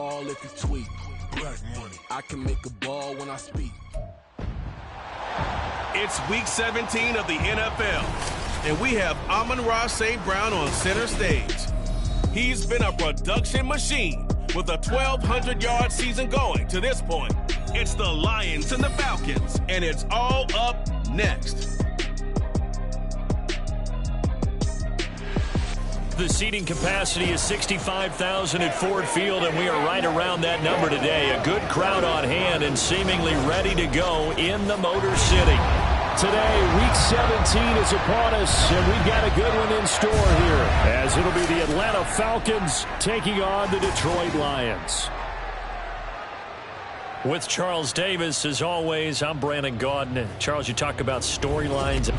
call if you tweet. Black money. I can make a ball when I speak. It's week 17 of the NFL, and we have Amon-Ra St. Brown on center stage. He's been a production machine with a 1,200-yard season going to this point. It's the Lions and the Falcons, and it's all up next. The seating capacity is 65,000 at Ford Field, and we are right around that number today. A good crowd on hand and seemingly ready to go in the Motor City. Today, Week 17 is upon us, and we've got a good one in store here, as it'll be the Atlanta Falcons taking on the Detroit Lions. With Charles Davis, as always, I'm Brandon Gaudin. Charles, you talk about storylines.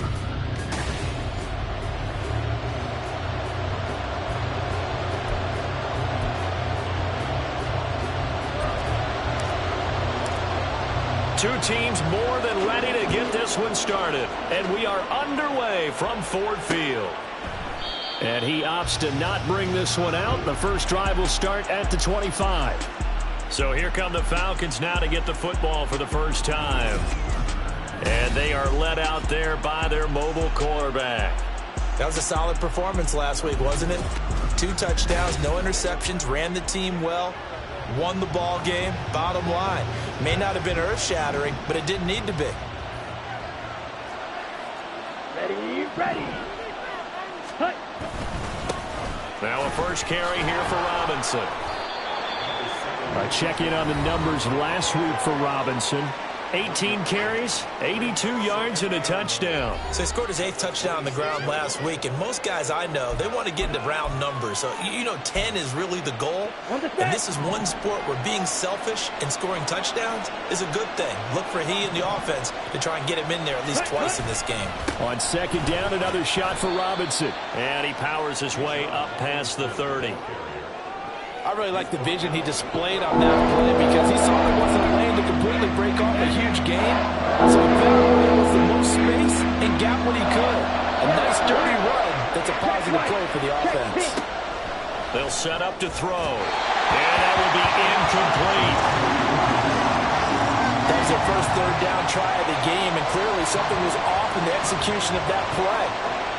Two teams more than ready to get this one started. And we are underway from Ford Field. And he opts to not bring this one out. The first drive will start at the 25. So here come the Falcons now to get the football for the first time. And they are led out there by their mobile quarterback. That was a solid performance last week, wasn't it? 2 touchdowns, no interceptions, ran the team well. Won the ball game, bottom line. May not have been earth-shattering, but it didn't need to be. Ready. Now a first carry here for Robinson. Check in on the numbers last week for Robinson. 18 carries, 82 yards, and a touchdown. So he scored his 8th touchdown on the ground last week, and most guys I know, they want to get into round numbers. So, 10 is really the goal. And this is one sport where being selfish and scoring touchdowns is a good thing. Look for he and the offense to try and get him in there at least twice in this game. On second down, another shot for Robinson. And he powers his way up past the 30. I really like the vision he displayed on that play because he saw there wasn't a lane to completely break off a huge gain. So he found where there was the most space and got what he could. A nice dirty run that's a positive play for the offense. They'll set up to throw. And that will be incomplete. That was their first third down try of the game, and clearly something was off in the execution of that play.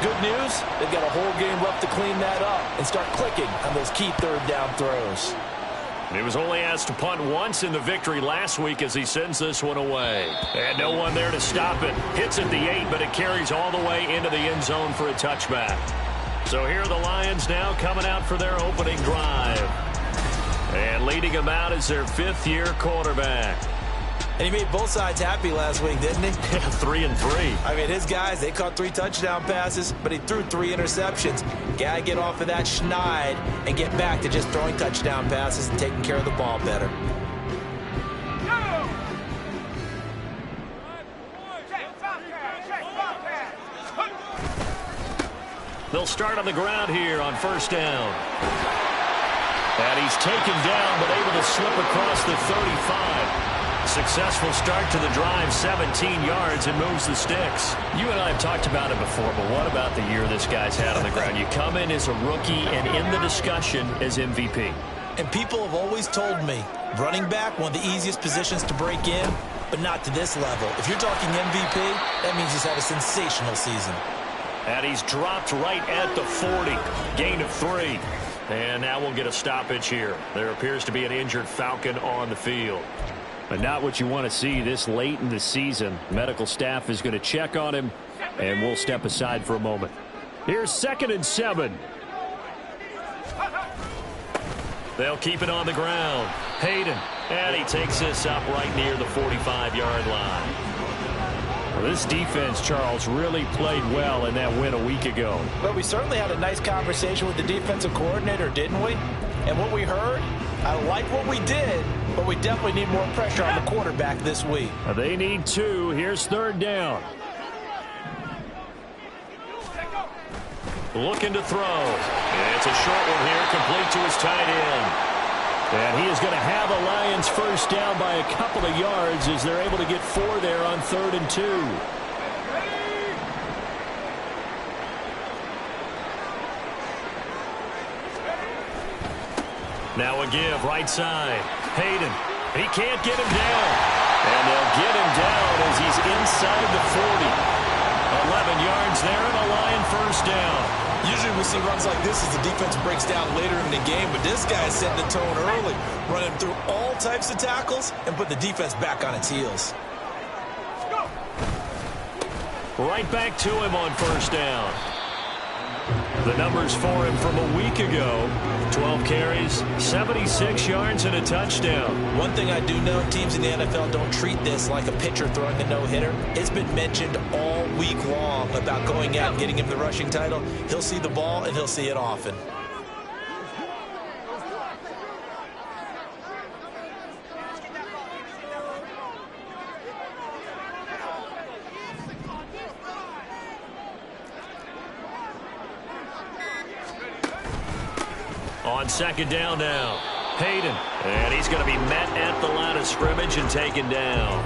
Good news, they've got a whole game left to clean that up and start clicking on those key third down throws. He was only asked to punt once in the victory last week as he sends this one away. And no one there to stop it. Hits at the 8, but it carries all the way into the end zone for a touchback. So here are the Lions now coming out for their opening drive. And leading them out is their 5th-year quarterback. And he made both sides happy last week, didn't he? Yeah, 3-3. I mean, his guys, they caught 3 touchdown passes, but he threw 3 interceptions. Got to get off of that schneid and get back to just throwing touchdown passes and taking care of the ball better. They'll start on the ground here on first down. And he's taken down, but able to slip across the 35. Successful start to the drive, 17 yards, and moves the sticks. You and I have talked about it before, but what about the year this guy's had on the ground? You come in as a rookie and in the discussion as MVP. And people have always told me, running back, one of the easiest positions to break in, but not to this level. If you're talking MVP, that means he's had a sensational season. And he's dropped right at the 40. Gain of 3. And now we'll get a stoppage here. There appears to be an injured Falcon on the field. But not what you want to see this late in the season. Medical staff is going to check on him, and we'll step aside for a moment. Here's 2nd and 7. They'll keep it on the ground. Hayden, and he takes this up right near the 45-yard line. Well, this defense, Charles, really played well in that win a week ago. Well, we certainly had a nice conversation with the defensive coordinator, didn't we? And what we heard, I like what we did, but we definitely need more pressure on the quarterback this week. They need 2. Here's 3rd down. Looking to throw. It's a short one here, complete to his tight end. And he is going to have a Lions first down by a couple of yards as they're able to get 4 there on 3rd and 2. Now a give, right side. Hayden, he can't get him down. And they'll get him down as he's inside the 40. 11 yards there and a Lion first down. Usually we see runs like this as the defense breaks down later in the game, but this guy's setting the tone early, running through all types of tackles and put the defense back on its heels. Right back to him on first down. The numbers for him from a week ago: 12 carries, 76 yards, and a touchdown. One thing I do know, teams in the NFL don't treat this like a pitcher throwing a no-hitter. It's been mentioned all week long about going out and getting him the rushing title. He'll see the ball, and he'll see it often. On second down now, Hayden. And he's going to be met at the line of scrimmage and taken down.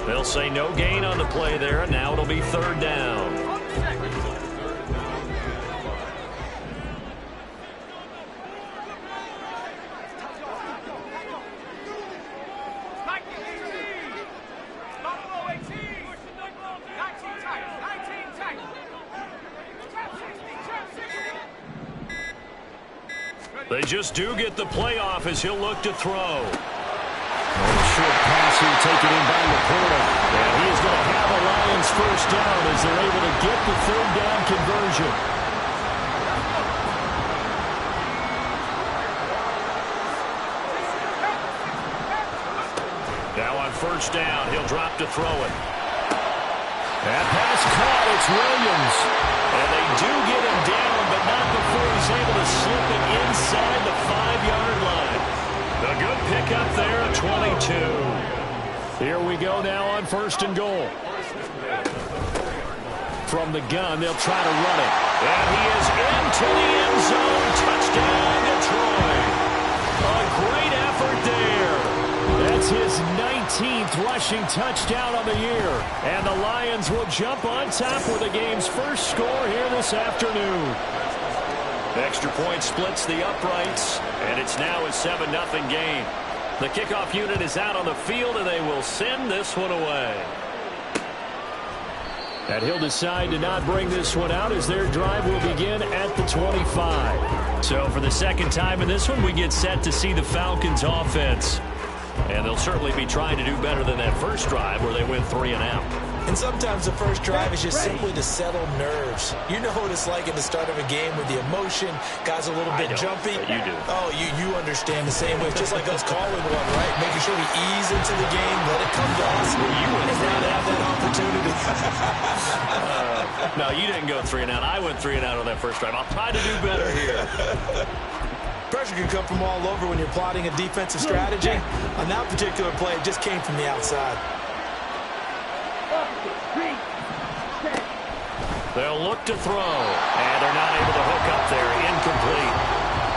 They'll say no gain on the play there, and now it'll be third down. They just do get the playoff as he'll look to throw. Short pass here taken in by Laporta. And he is going to have a Lions first down as they're able to get the third down conversion. Now on first down, he'll drop to throw it. That pass caught. It's Williams. And they do get him down, but not before he's able to slip it inside the 5-yard line. A good pickup there at 22. Here we go now on first and goal. From the gun, they'll try to run it. And he is into the end zone. Touchdown, Detroit. A great effort there. That's his 19th rushing touchdown on the year. And the Lions will jump on top with the game's first score here this afternoon. Extra point splits the uprights, and it's now a 7-0 game. The kickoff unit is out on the field, and they will send this one away. And he'll decide to not bring this one out as their drive will begin at the 25. So for the second time in this one, we get set to see the Falcons offense. And they'll certainly be trying to do better than that first drive where they went 3 and out. And sometimes the first drive is just simply to settle nerves. You know what it's like at the start of a game with the emotion. Guys a little bit jumpy. You do. Oh, you understand the same way. It's just like us calling one, right? Making sure we ease into the game, let it come to us. You went and now to have that opportunity. No, you didn't go 3 and out. I went 3 and out on that first drive. I'll try to do better here. Pressure can come from all over when you're plotting a defensive strategy. On that particular play, it just came from the outside. They'll look to throw, and they're not able to hook up there. Incomplete.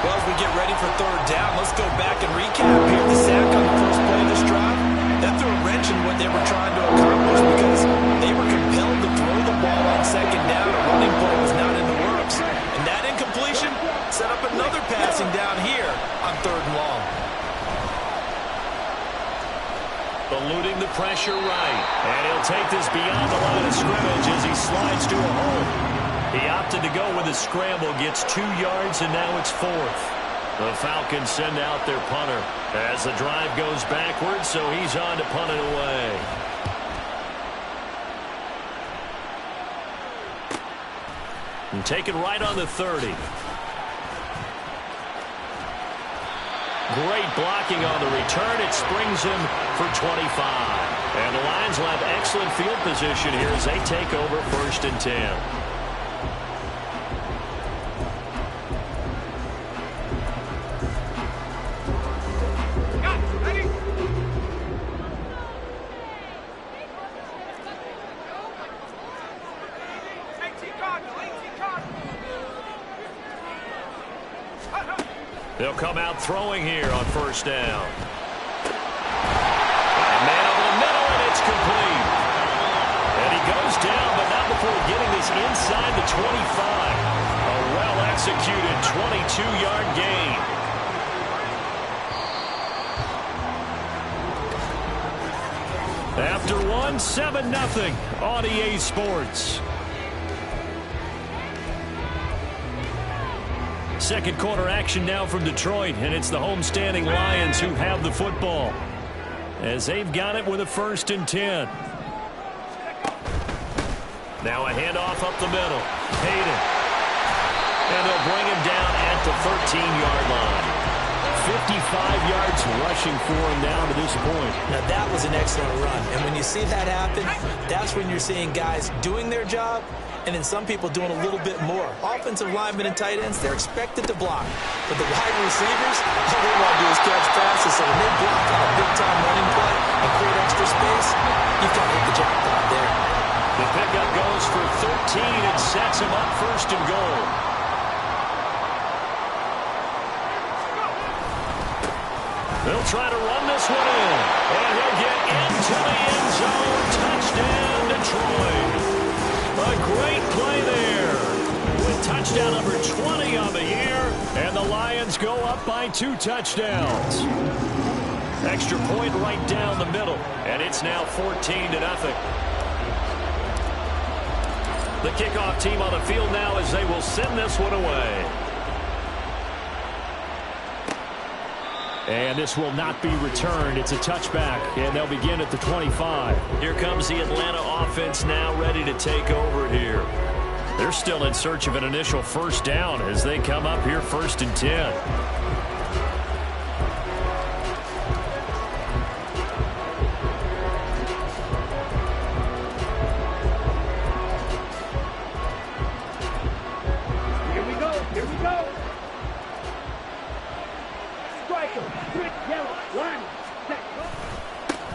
Well, as we get ready for third down, let's go back and recap here. The sack on the first play of this drive, that threw a wrench in what they were trying to accomplish because they were compelled to throw the ball on second down. A running play was not in the works. And that incompletion set up another passing down here on third and long. Eluding the pressure right. And he'll take this beyond the line of scrimmage as he slides to a hole. He opted to go with a scramble, gets 2 yards, and now it's 4th. The Falcons send out their punter as the drive goes backwards, so he's on to punt it away. And taken right on the 30. Great blocking on the return. It springs him for 25. And the Lions will have excellent field position here as they take over first and 10. They'll come out throwing here on first down. And man over the middle, and it's complete. And he goes down, but not before getting this inside the 25. A well-executed 22-yard gain. After one, 7-0 on EA Sports. Second quarter action now from Detroit, and it's the homestanding Lions who have the football as they've got it with a 1st and 10. Now a handoff up the middle. Hayden. And they'll bring him down at the 13-yard line. 55 yards rushing for him down to this point. Now that was an excellent run. And when you see that happen, that's when you're seeing guys doing their job and then some people doing a little bit more. Offensive linemen and tight ends, they're expected to block. But the wide receivers, all they want to do is catch passes. So when they block on a big-time running play and create extra space, you've got to hit the jackpot there. The pickup goes for 13 and sets him up 1st and goal. They'll try to run this one in. And he'll get into the end zone. Touchdown, Detroit. A great play there. With touchdown number 20 on the year. And the Lions go up by 2 touchdowns. Extra point right down the middle. And it's now 14-0. The kickoff team on the field now as they will send this one away. And this will not be returned. It's a touchback, and they'll begin at the 25. Here comes the Atlanta offense now ready to take over here. They're still in search of an initial 1st down as they come up here 1st and 10.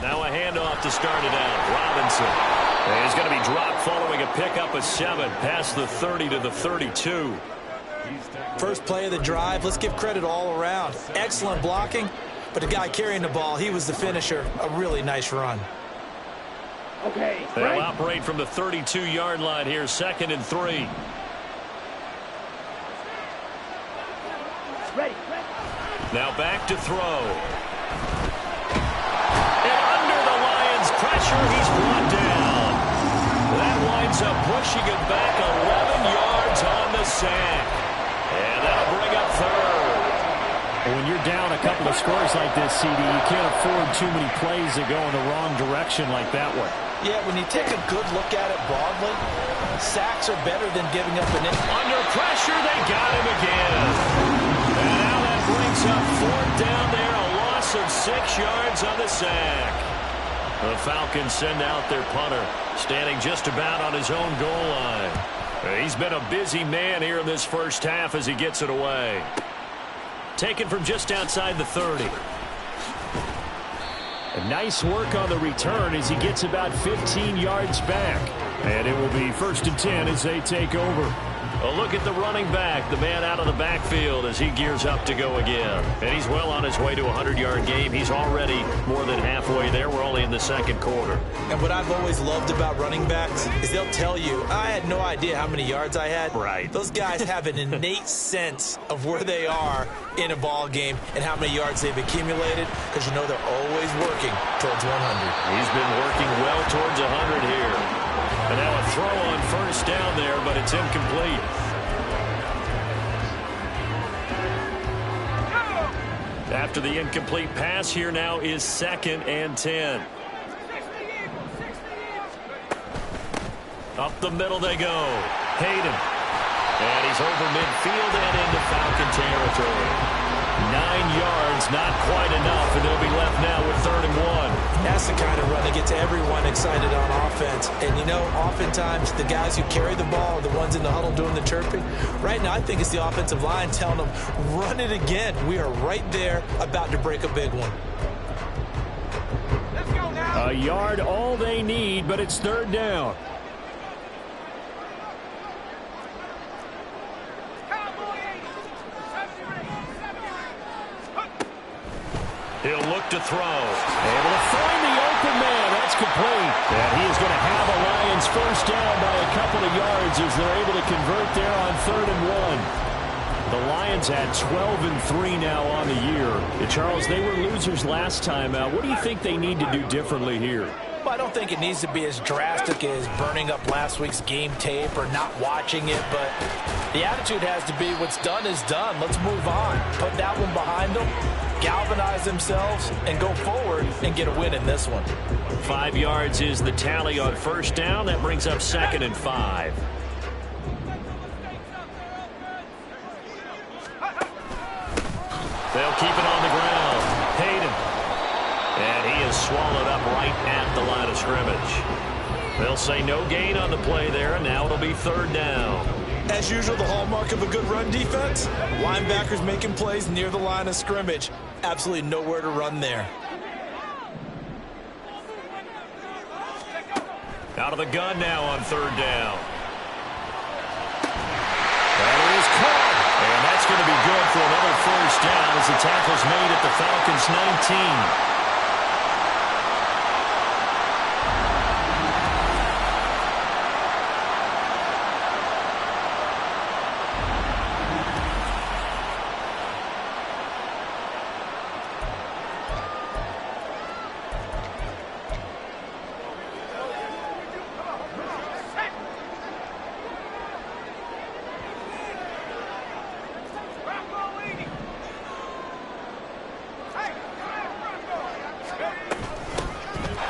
Now a handoff to start it out. Robinson. And he's going to be dropped following a pickup of 7 past the 30 to the 32. First play of the drive. Let's give credit all around. Excellent blocking, but the guy carrying the ball, he was the finisher. A really nice run. Okay. They'll operate from the 32-yard line here, 2nd and 3. Ready. Now back to throw. Pressure, he's brought down. That winds up pushing him back 11 yards on the sack. And that'll bring up 3rd. When you're down a couple of scores like this, CD, you can't afford too many plays that go in the wrong direction like that one. Yeah, when you take a good look at it broadly, sacks are better than giving up an inch. Under pressure, they got him again. And now that brings up 4th down there, a loss of 6 yards on the sack. The Falcons send out their punter, standing just about on his own goal line. He's been a busy man here in this 1st half as he gets it away. Taken from just outside the 30. A nice work on the return as he gets about 15 yards back. And it will be 1st and 10 as they take over. A look at the running back, the man out of the backfield as he gears up to go again. And he's well on his way to a 100-yard game. He's already more than halfway there. We're only in the 2nd quarter. And what I've always loved about running backs is they'll tell you, I had no idea how many yards I had. Right. Those guys have an innate sense of where they are in a ball game and how many yards they've accumulated because you know they're always working towards 100. He's been working well towards 100 here. And now a throw on 1st down there, but it's incomplete. After the incomplete pass, here now is 2nd and 10. Up the middle they go. Hayden. And he's over midfield and into Falcon territory. 9 yards, not quite enough, and they'll be left now with 3rd and 1. That's the kind of run that gets everyone excited on offense. And, you know, oftentimes the guys who carry the ball are the ones in the huddle doing the chirping. Right now, I think it's the offensive line telling them, run it again. We are right there about to break a big one. Let's go now. A yard all they need, but it's 3rd down. He'll look to throw. Able to find the open man. That's complete. And he is going to have the Lions 1st down by a couple of yards as they're able to convert there on 3rd and 1. The Lions at 12-3 now on the year. Charles, they were losers last time out. What do you think they need to do differently here? I don't think it needs to be as drastic as burning up last week's game tape or not watching it, but the attitude has to be what's done is done. Let's move on. Put that one behind them, galvanize themselves, and go forward and get a win in this one. 5 yards is the tally on first down. That brings up 2nd and 5. They'll keep it on the ground. Hayden. And he is swallowed up right at the line of scrimmage. They'll say no gain on the play there, and now it'll be 3rd down. As usual, the hallmark of a good run defense, linebackers making plays near the line of scrimmage. Absolutely nowhere to run there. Out of the gun now on 3rd down. That is caught. And that's going to be good for another 1st down as the tackle's made at the Falcons' 19.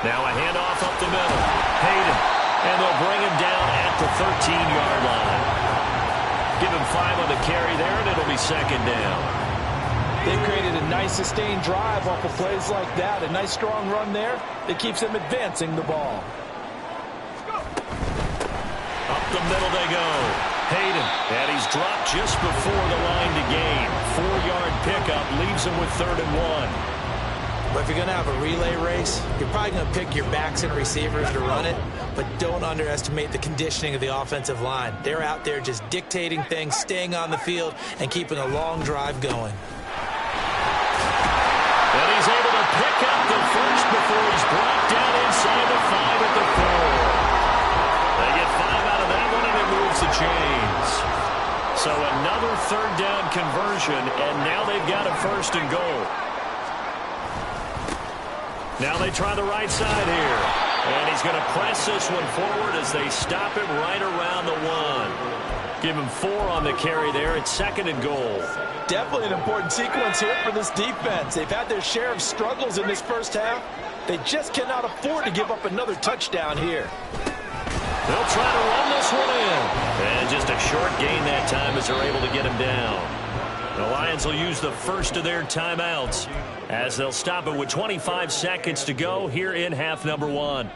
Now a handoff up the middle. Hayden. And they'll bring him down at the 13-yard line. Give him 5 on the carry there, and it'll be 2nd down. They've created a nice sustained drive off of plays like that. A nice strong run there that keeps them advancing the ball. Up the middle they go. Hayden. And he's dropped just before the line to gain. 4-yard pickup leaves him with 3rd and 1. But if you're going to have a relay race, you're probably going to pick your backs and receivers to run it, but don't underestimate the conditioning of the offensive line. They're out there just dictating things, staying on the field, and keeping a long drive going. And he's able to pick up the first before he's brought down inside the 5 at the 4. They get 5 out of that one, and it moves the chains. So another 3rd down conversion, and now they've got a 1st and goal. Now they try the right side here. And he's going to press this one forward as they stop him right around the 1. Give him 4 on the carry there. It's 2nd and goal. Definitely an important sequence here for this defense. They've had their share of struggles in this first half. They just cannot afford to give up another touchdown here. They'll try to run this one in. And just a short gain that time as they're able to get him down. The Lions will use the first of their timeouts as they'll stop it with 25 seconds to go here in half number 1. He's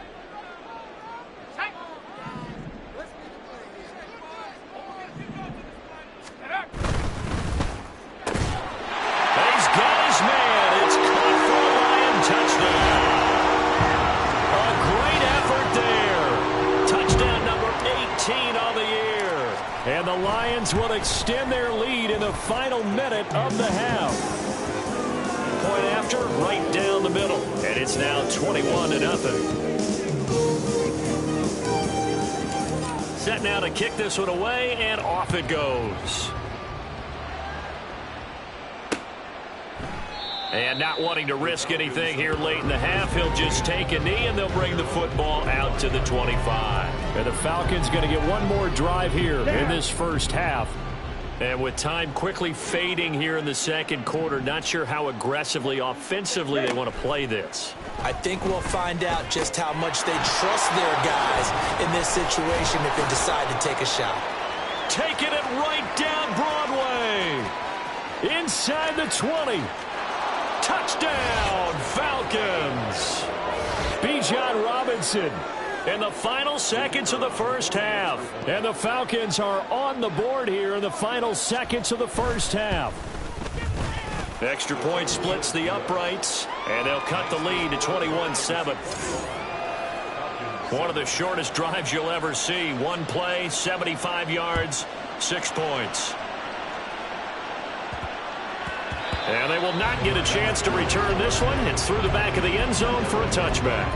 got his man. It's caught for a Lion touchdown. A great effort there. Touchdown number 18 on the year. And the Lions will extend their lead in the final minute of the half. Point after, right down the middle. And it's now 21-0. Set now to kick this one away, and off it goes. And not wanting to risk anything here late in the half, he'll just take a knee, and they'll bring the football out to the 25. And the Falcons going to get one more drive here in this first half. And with time quickly fading here in the second quarter, not sure how aggressively, offensively they want to play this. I think we'll find out just how much they trust their guys in this situation if they decide to take a shot. Taking it right down Broadway. Inside the 20. Touchdown, Falcons. Bijan Robinson in the final seconds of the first half. And the Falcons are on the board here in the final seconds of the first half. Extra point splits the uprights, and they'll cut the lead to 21-7. One of the shortest drives you'll ever see. One play, 75 yards, 6 points. And they will not get a chance to return this one. It's through the back of the end zone for a touchback.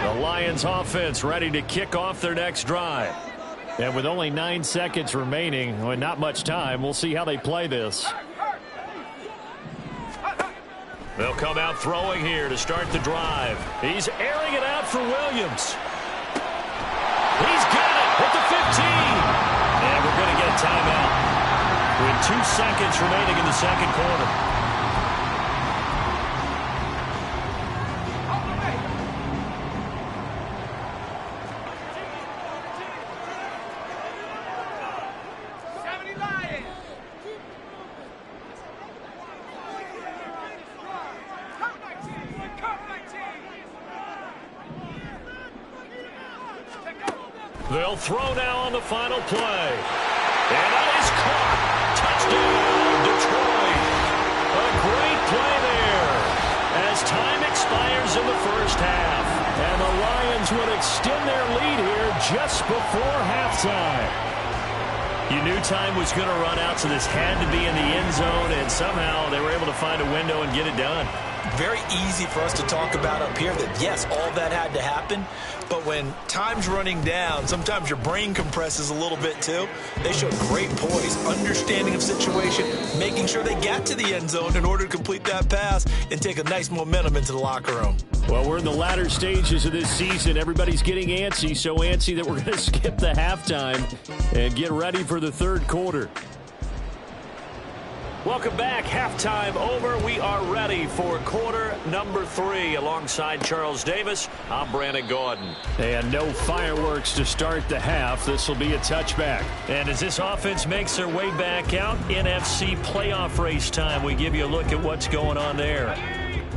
The Lions offense ready to kick off their next drive. And with only 9 seconds remaining, well, not much time, we'll see how they play this. They'll come out throwing here to start the drive. He's airing it out for Williams. He's got it at the 15. And we're going to get a timeout with 2 seconds remaining in the second quarter. They'll throw now on the final play. And that is caught. Touchdown, Detroit. A great play there as time expires in the first half. And the Lions would extend their lead here just before halftime. You knew time was going to run out, so this had to be in the end zone, and somehow they were able to find a window and get it done. Very easy for us to talk about up here that, yes, all that had to happen. But when time's running down, sometimes your brain compresses a little bit too. They showed great poise, understanding of situation, making sure they got to the end zone in order to complete that pass and take a nice momentum into the locker room. Well, we're in the latter stages of this season. Everybody's getting antsy, so antsy that we're going to skip the halftime and get ready for the third quarter. Welcome back. Halftime over. We are ready for quarter number 3. Alongside Charles Davis, I'm Brandon Gordon. And no fireworks to start the half. This will be a touchback. And as this offense makes their way back out, NFC playoff race time, we give you a look at what's going on there.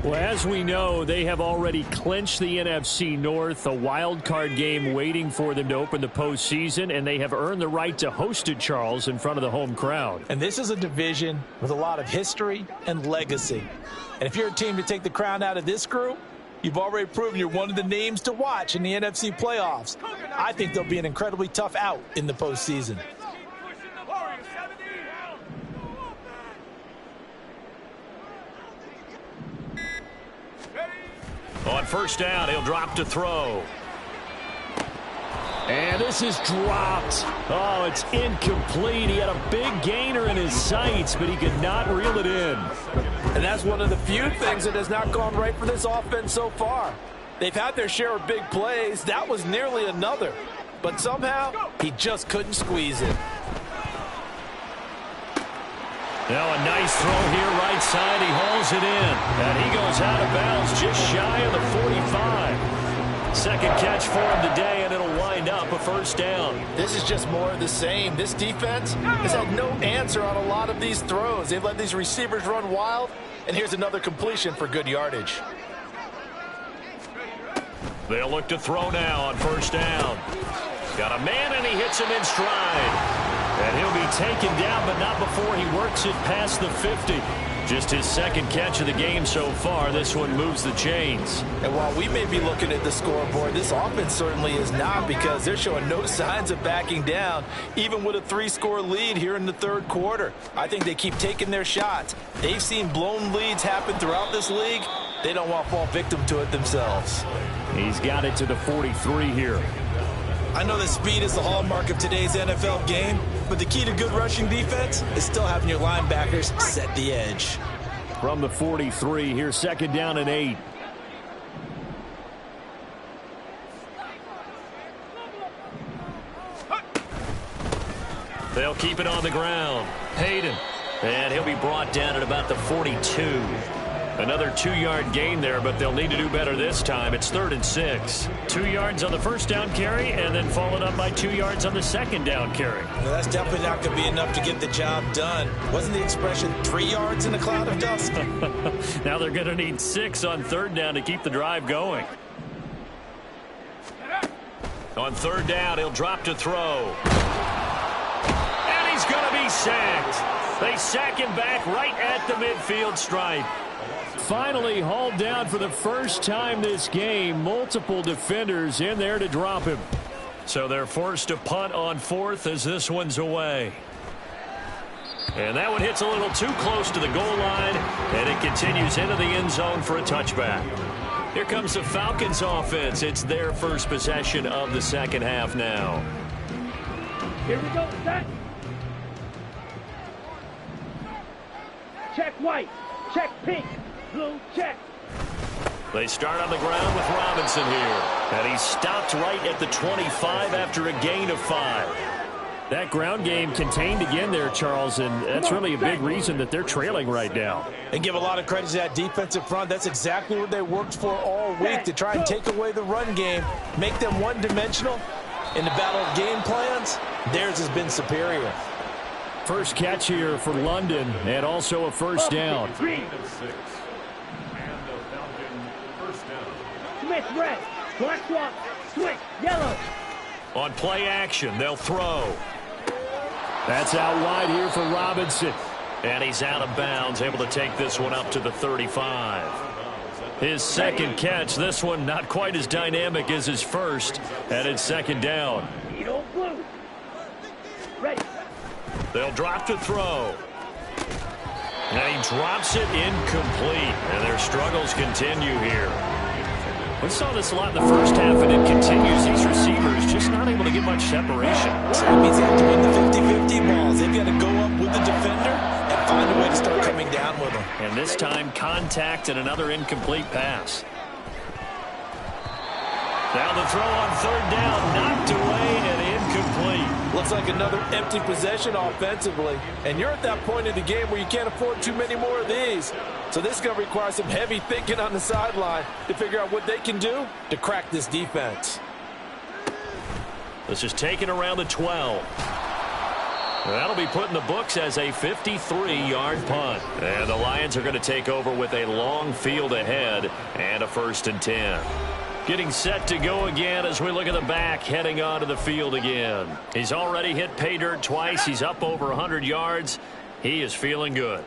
Well, as we know, they have already clinched the NFC North, a wild card game waiting for them to open the postseason, and they have earned the right to host it, Charles, in front of the home crowd. And this is a division with a lot of history and legacy. And if you're a team to take the crown out of this group, you've already proven you're one of the names to watch in the NFC playoffs. I think they'll be an incredibly tough out in the postseason. On first down, he'll drop to throw. And this is dropped. Oh, it's incomplete. He had a big gainer in his sights, but he could not reel it in. And that's one of the few things that has not gone right for this offense so far. They've had their share of big plays. That was nearly another. But somehow, he just couldn't squeeze it. Now a nice throw here right side. He hauls it in. And he goes out of bounds just shy of the 45. Second catch for him today, and it'll wind up a first down. This is just more of the same. This defense has had no answer on a lot of these throws. They've let these receivers run wild, and here's another completion for good yardage. They'll look to throw now on first down. Got a man, and he hits him in stride. And he'll be taken down, but not before he works it past the 50. Just his second catch of the game so far. This one moves the chains. And while we may be looking at the scoreboard, this offense certainly is not, because they're showing no signs of backing down, even with a 3-score lead here in the third quarter. I think they keep taking their shots. They've seen blown leads happen throughout this league. They don't want to fall victim to it themselves. He's got it to the 43 here. I know that speed is the hallmark of today's NFL game, but the key to good rushing defense is still having your linebackers set the edge. From the 43, here's second down and 8. They'll keep it on the ground. Hayden. And he'll be brought down at about the 42. Another 2-yard gain there, but they'll need to do better this time. It's 3rd and 6. 2 yards on the first down carry, and then followed up by 2 yards on the second down carry. Well, that's definitely not going to be enough to get the job done. Wasn't the expression 3 yards in a cloud of dust? Now they're going to need 6 on third down to keep the drive going. On third down, he'll drop to throw. And he's going to be sacked. They sack him back right at the midfield stripe. Finally hauled down for the first time this game. Multiple defenders in there to drop him. So they're forced to punt on 4th as this one's away. And that one hits a little too close to the goal line, and it continues into the end zone for a touchback. Here comes the Falcons offense. It's their first possession of the second half now. Here we go, set. Check white, check pink, blue, check. They start on the ground with Robinson here. And he stopped right at the 25 after a gain of 5. That ground game contained again there, Charles, and that's really a big reason that they're trailing right now. And give a lot of credit to that defensive front. That's exactly what they worked for all week, to try and take away the run game, make them one-dimensional. In the battle of game plans, theirs has been superior. First catch here for London, and also a first down. Green. Smith, red. Black swap. Switch, yellow. On play action, they'll throw. That's out wide here for Robinson. And he's out of bounds, able to take this one up to the 35. His second catch, this one not quite as dynamic as his first, and it's second down. Yellow, blue. Ready. They'll drop to throw. And he drops it incomplete. And their struggles continue here. We saw this a lot in the first half, and it continues. These receivers just not able to get much separation. So that means they have to win the 50-50 balls. They've got to go up with the defender and find a way to start coming down with them. And this time, contact and another incomplete pass. Now the throw on third down, knocked away and incomplete. Looks like another empty possession offensively. And you're at that point in the game where you can't afford too many more of these. So this is going to require some heavy thinking on the sideline to figure out what they can do to crack this defense. This is taken around the 12. That'll be put in the books as a 53-yard punt. And the Lions are going to take over with a long field ahead and a 1st and 10. Getting set to go again as we look at the back, heading onto the field again. He's already hit pay dirt twice. He's up over 100 yards. He is feeling good.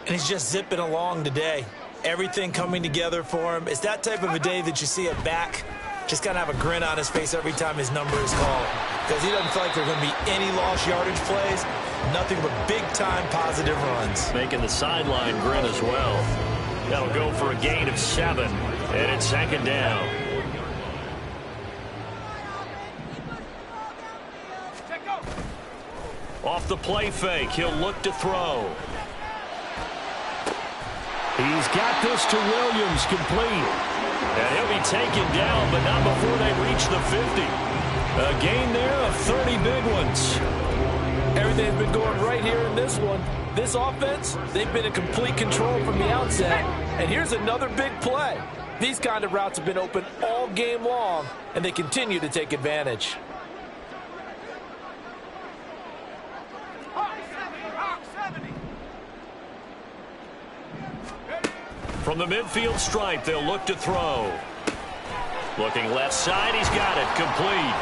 And he's just zipping along today. Everything coming together for him. It's that type of a day that you see a back just kind of have a grin on his face every time his number is called. Because he doesn't feel like there are going to be any lost yardage plays. Nothing but big-time positive runs. Making the sideline grin as well. That'll go for a gain of 7. And it's second down. Off the play fake, he'll look to throw. He's got this to Williams, complete. And he'll be taken down, but not before they reach the 50. A gain there of 30 big ones. Everything's been going right here in this one. This offense, they've been in complete control from the outset. And here's another big play. These kind of routes have been open all game long, and they continue to take advantage. From the midfield stripe, they'll look to throw. Looking left side, he's got it, complete.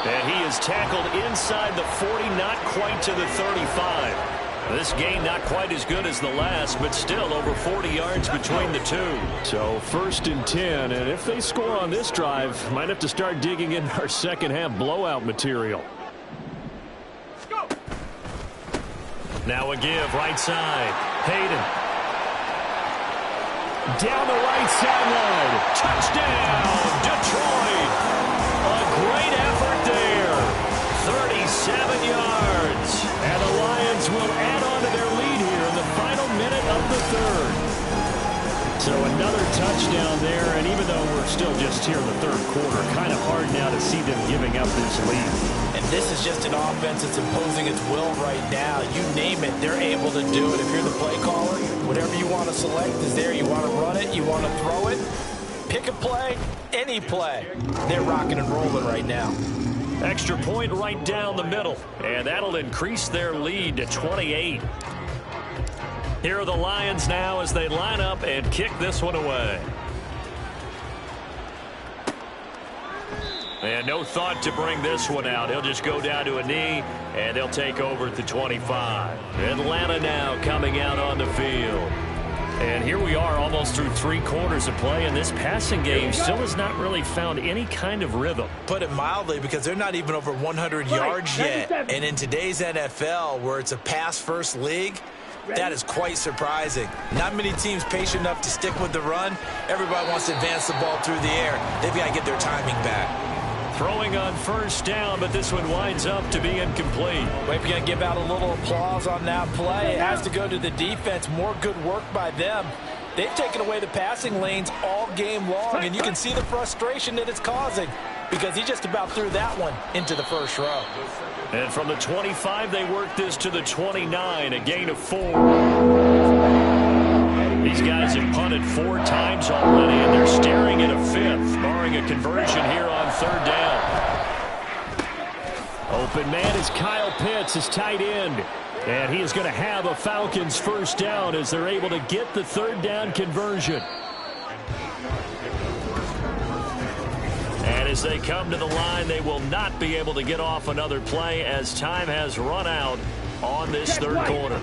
And he is tackled inside the 40, not quite to the 35. This gain not quite as good as the last, but still over 40 yards between the two. So 1st and 10, and if they score on this drive, might have to start digging in our second half blowout material. Now a give, right side. Hayden. Down the right sideline. Touchdown, Detroit. A great effort there. 37 yards. And the Lions will add on to their lead here in the final minute of the 3rd. So another touchdown there, and even though we're still just here in the 3rd quarter, kind of hard now to see them giving up this lead. And this is just an offense that's imposing its will right now. You name it, they're able to do it. If you're the play caller, whatever you want to select is there. You want to run it, you want to throw it, pick a play, any play. They're rocking and rolling right now. Extra point right down the middle, and that'll increase their lead to 28. Here are the Lions now as they line up and kick this one away. And no thought to bring this one out. He'll just go down to a knee, and they'll take over at the 25. Atlanta now coming out on the field. And here we are almost through 3 quarters of play, and this passing game still has not really found any kind of rhythm. Put it mildly, because they're not even over 100 yards yet. And in today's NFL, where it's a pass-first league, that is quite surprising. Not many teams patient enough to stick with the run. Everybody wants to advance the ball through the air. They've got to get their timing back. Throwing on first down, but this one winds up to be incomplete. We're going to give out a little applause on that play. It has to go to the defense. More good work by them. They've taken away the passing lanes all game long, and you can see the frustration that it's causing because he just about threw that one into the first row. And from the 25, they work this to the 29, a gain of 4. These guys have punted 4 times already, and they're staring at a 5th, barring a conversion here on third down. Open man is Kyle Pitts, his tight end. And he is going to have a Falcons first down as they're able to get the third down conversion. And as they come to the line, they will not be able to get off another play as time has run out on this third quarter.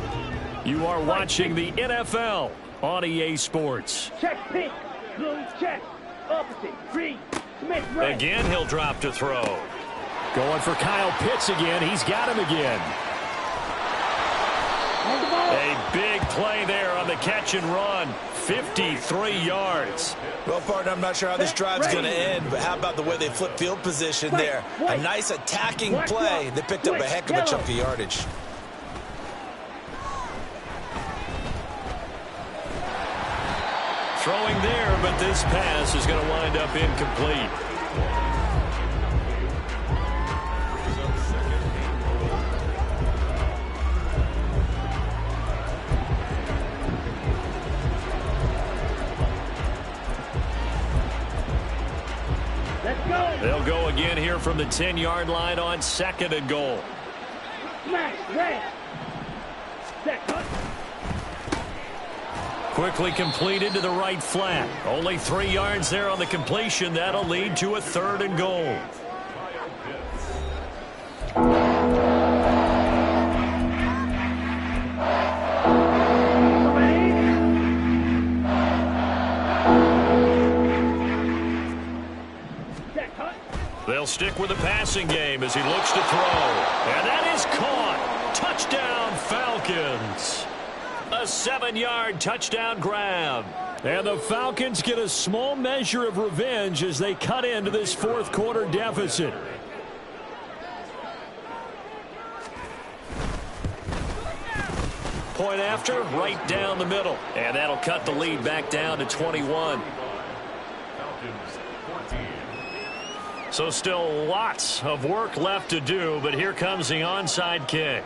You are watching the NFL on EA Sports. Check pink, blue check, opposite, green, Smith red. Again, he'll drop to throw. Going for Kyle Pitts again. He's got him again. A big play there on the catch and run. 53 yards. Well, partner, I'm not sure how this drive's going to end, but how about the way they flip field position there? A nice attacking play. They picked up a heck of a chunk of yardage. Throwing there, but this pass is going to wind up incomplete. They'll go again here from the 10-yard line on 2nd and goal. Quickly completed to the right flat. Only 3 yards there on the completion. That'll lead to a 3rd and goal. They'll stick with the passing game as he looks to throw. And that is caught. Touchdown, Falcons. A 7-yard touchdown grab. And the Falcons get a small measure of revenge as they cut into this fourth quarter deficit. Point after, right down the middle. And that'll cut the lead back down to 21. So still lots of work left to do, but here comes the onside kick.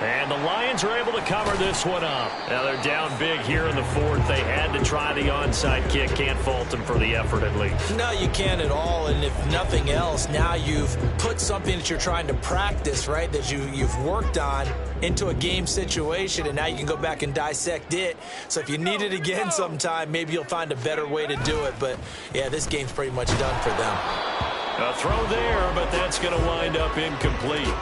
And the Lions are able to cover this one up. Now they're down big here in the fourth. They had to try the onside kick. Can't fault them for the effort at least. No, you can't at all. And if nothing else, now you've put something that you're trying to practice, right, that you've worked on into a game situation, and now you can go back and dissect it. So if you need it again sometime, maybe you'll find a better way to do it. But, yeah, this game's pretty much done for them. A throw there, but that's going to wind up incomplete.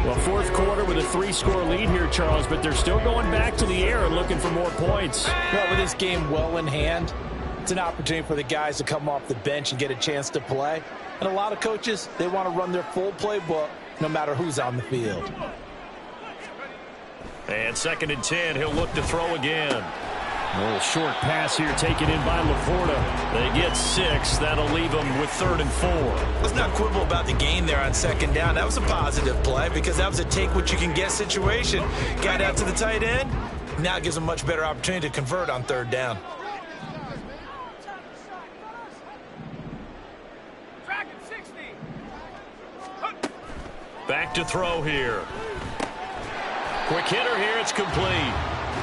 Well, fourth quarter with a 3-score lead here, Charles, but they're still going back to the air and looking for more points. Well, with this game well in hand, it's an opportunity for the guys to come off the bench and get a chance to play. And a lot of coaches, they want to run their full playbook no matter who's on the field. And 2nd and 10, he'll look to throw again. A little short pass here taken in by Laporta. They get 6. That'll leave them with 3rd and 4. Let's not quibble about the gain there on 2nd down. That was a positive play because that was a take-what-you-can-get situation. Got out to the tight end. Now it gives them a much better opportunity to convert on 3rd down. Back to throw here. Quick hitter here. It's complete.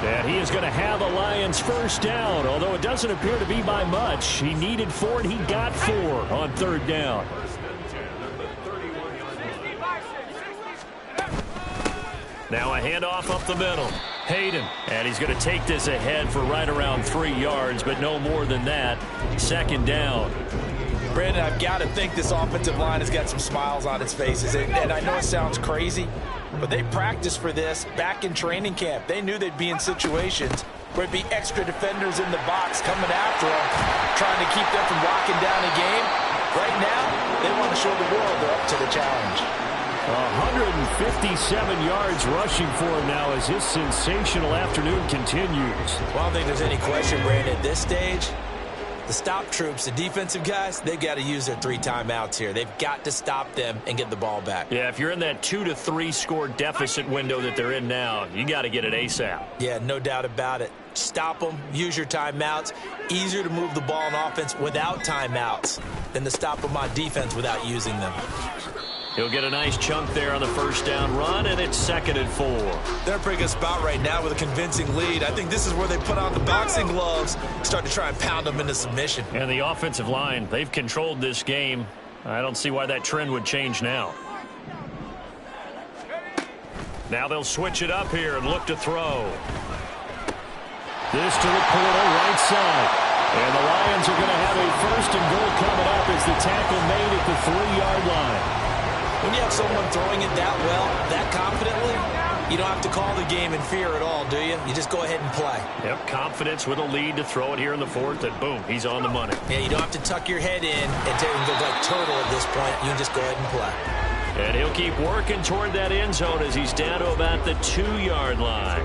And he is going to have a Lions first down, although it doesn't appear to be by much. He needed 4, and he got 4 on 3rd down. Now a handoff up the middle. Hayden. And he's going to take this ahead for right around 3 yards, but no more than that. 2nd down. Brandon, I've got to think this offensive line has got some smiles on its faces. And I know it sounds crazy, but they practiced for this back in training camp. They knew they'd be in situations where it'd be extra defenders in the box coming after them, trying to keep them from locking down a game. Right now, they want to show the world they're up to the challenge. 157 yards rushing for him now as his sensational afternoon continues. Well, I don't think there's any question, Brandon, at this stage, The stop troops, the defensive guys, they've got to use their 3 timeouts here. They've got to stop them and get the ball back. Yeah, if you're in that 2 to 3 score deficit window that they're in now, you got to get it ASAP. Yeah, no doubt about it. Stop them, use your timeouts. Easier to move the ball on offense without timeouts than to stop them on defense without using them. He'll get a nice chunk there on the first down run, and it's 2nd and 4. They're in a pretty good spot right now with a convincing lead. I think this is where they put on the boxing gloves, start to try and pound them into submission. And the offensive line, they've controlled this game. I don't see why that trend would change now. Now they'll switch it up here and look to throw. This to the corner, right side. And the Lions are going to have a 1st and goal coming up as the tackle made at the 3-yard line. When you have someone throwing it that well, that confidently, you don't have to call the game in fear at all, do you? You just go ahead and play. Yep, confidence with a lead to throw it here in the 4th, and boom, he's on the money. Yeah, you don't have to tuck your head in and go like turtle at this point. You can just go ahead and play. And he'll keep working toward that end zone as he's down to about the 2-yard line.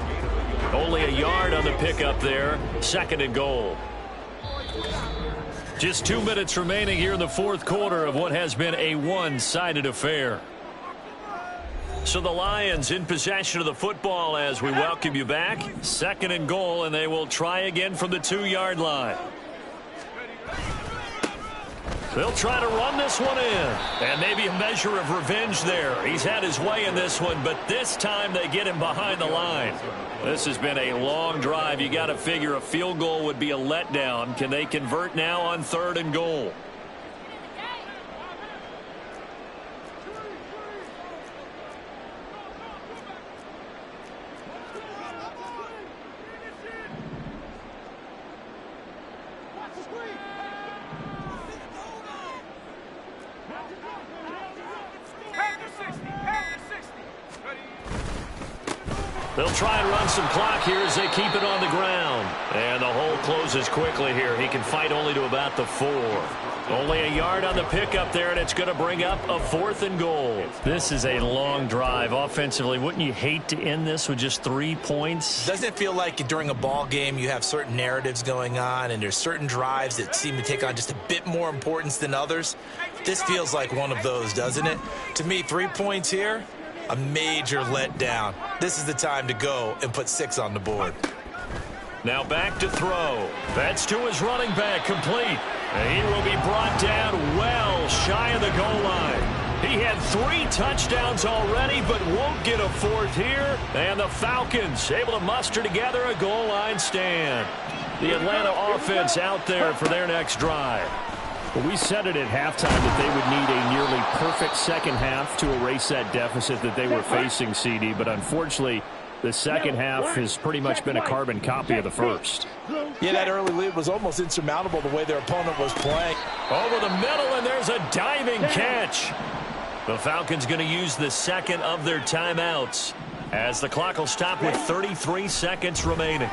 Only a yard on the pickup there, 2nd and goal. Just 2 minutes remaining here in the 4th quarter of what has been a one-sided affair. So the Lions in possession of the football as we welcome you back. 2nd and goal, and they will try again from the 2-yard line. They'll try to run this one in. And maybe a measure of revenge there. He's had his way in this one, but this time they get him behind the line. This has been a long drive. You got to figure a field goal would be a letdown. Can they convert now on 3rd and goal? They'll try and run some clock here as they keep it on the ground. And the hole closes quickly here. He can fight only to about the 4. Only a yard on the pickup there, and it's going to bring up a 4th and goal. This is a long drive offensively. Wouldn't you hate to end this with just 3 points? Doesn't it feel like during a ball game you have certain narratives going on and there's certain drives that seem to take on just a bit more importance than others? This feels like one of those, doesn't it? To me, 3 points here, a major letdown. This is the time to go and put 6 on the board. Now back to throw. That's to his running back, complete. And he will be brought down well shy of the goal line. He had 3 touchdowns already, but won't get a 4th here. And the Falcons able to muster together a goal line stand. The Atlanta offense out there for their next drive. Well, we said it at halftime that they would need a nearly perfect second half to erase that deficit that they were facing, CD. But unfortunately, the second half has pretty much been a carbon copy of the first. Yeah, that early lead was almost insurmountable the way their opponent was playing. Over the middle, and there's a diving catch. The Falcons going to use the 2nd of their timeouts as the clock will stop with 33 seconds remaining.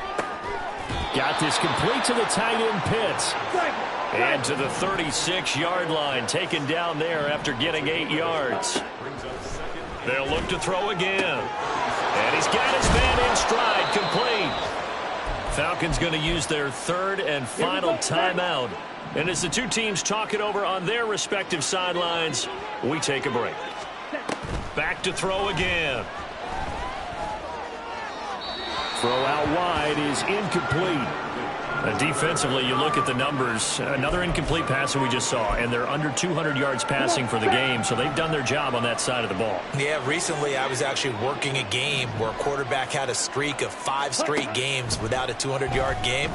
Got this complete to the tight end Pitts. And to the 36-yard line, taken down there after getting 8 yards. They'll look to throw again. And he's got his man in stride, complete. Falcons going to use their 3rd and final timeout. And as the two teams talk it over on their respective sidelines, we take a break. Back to throw again. Throw out wide is incomplete. Defensively, you look at the numbers. Another incomplete pass that we just saw, and they're under 200 yards passing for the game, so they've done their job on that side of the ball. Yeah, recently I was actually working a game where a quarterback had a streak of 5 straight games without a 200-yard game,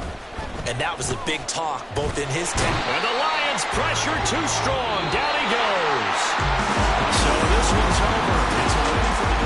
and that was a big talk both in his team. And the Lions pressure too strong. Down he goes. So this one's over. It's a win for the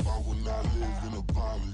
I will not live in apology.